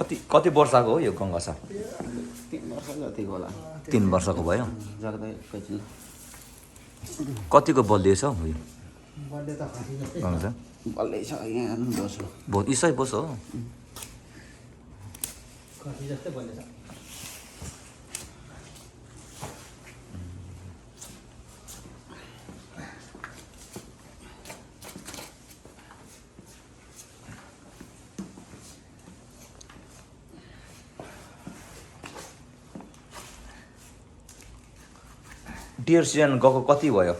कति वर्षको हो यो गङ्गा सर? 3 वर्ष जतिको होला। 3 वर्षको भयो। जग्दै एकैछिन। कतिको बलिएछ हौ यो बल्ले त खसी जस्तै गङ्गा सर? बल्लै छ यहाँ हेर्नु बस्छ। इसै बस हो। खसी जस्तै बल्ले छ। डियर सिजन गएको कति भयो?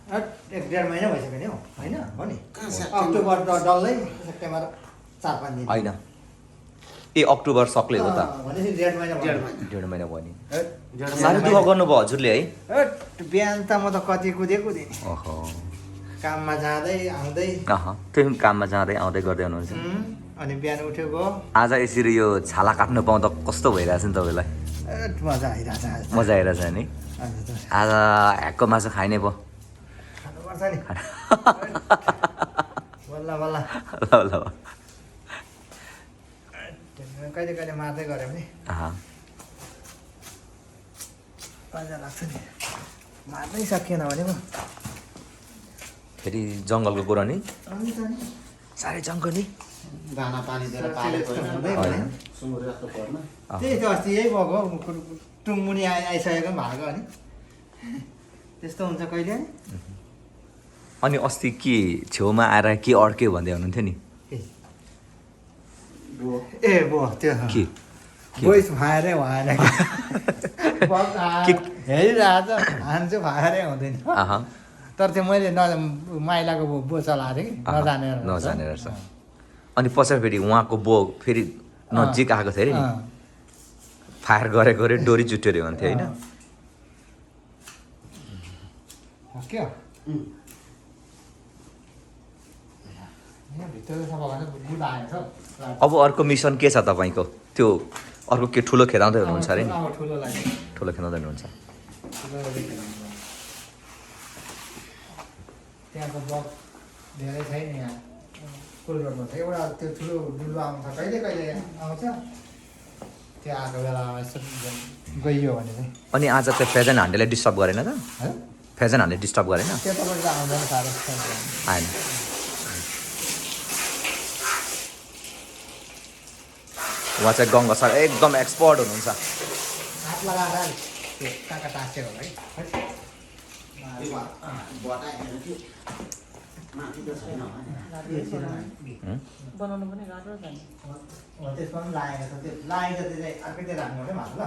1.5 महिना भइसक्यो नि हौ होइन हो नि। अक्टोबर डल्लै सेप्टेम्बर 4-5 दिन होइन ए अक्टोबर सक्ले हो त। भनेपछि 1.5 महिना भयो। 1.5 महिना भयो नि। डेढ साह्रै महिना दुःख गर्नुभयो हजुरले है? बिहान त म त कति कुदे ओहो काममा जाँदै आउँदै त्यो काममा जाँदै आउँदै गर्दै हुनुहुन्छ। अनि बिहान उठ्यो गयो। आज यसरी यो छाला काट्नु पाउँदा कस्तो भइरहेछ नि तपाईँलाई? मजा आइरहेछ आज। मजा आइरहेछ नि। आज त आज ह्याकको मासु खाइने भयो। खानुपर्छ नि। बल्ल बल्ल ल ल कहिले कहिले मार्दै गऱ्यो भने अँ मजा लाग्छ नि। मार्नै सकिएन भने पो फेरि जङ्गलको कुरा नि हुन्छ नि। साह्रै जङ्गली। दाना पानी दिएर पालेको हुँदै होइन। गयो। सुँगुर जस्तो पर्न। त्यही त अस्ति यही भएको टुङमुनि आइसकेको पनि भएको अनि त्यस्तो हुन्छ कहिले नि। अनि अस्ति के छेउमा आएर के अड्क्यो भन्दै हुनुहुन्थ्यो नि? ए बो त्यो के भोइस भाएरै भएन हेरिरहेछ हान चाहिँ भाएरै हुँदैन। अँ तर त्यो मैले माइलाको बो चलाएको थिएँ कि नजानेर नजानेर रहेछ। अनि पछाडि फेरि उहाँको बो फेरि नजिक आएको थियो अरे नि। फायर गरेको अरे डोरी चुट्यो अरे भन्थ्यो होइन? के भित्र सफा गरेर बुढा आएछ। अब अर्को मिसन के छ तपाईँको? त्यो अर्को के ठुलो खेदाउँदै हुनुहुन्छ अरे नि? अब ठुलो लाग्यो। ठुलो खेदाउँदै हुनुहुन्छ। त्यहाँको बग धेरै छैन यहाँ पुल रोडमा छ। एउटा त्यो ठुलो डुल्लो आउँछ कहिले कहिले आउँछ। त्यो आएको बेलामा यसो गइयो भने चाहिँ अनि आज त्यो फेजन हान्डेले डिस्टर्ब गरेन त? है फेजन हान्डे डिस्टर्ब गरेन? त्यो तपाईँको आउँदैन साह्रो आएन। उहाँ चाहिँ गङ्गा सर एकदम एक्सपर्ट हुनुहुन्छ। हात लगाएर त्यो काका टाँसेको है बताएन कि माथि त छैन होला। बनाउनु पनि गाह्रो छ नि। त्यसमा पनि लागेको छ। त्यो लागेको चाहिँ अर्कैतिर राख्नु होला ल।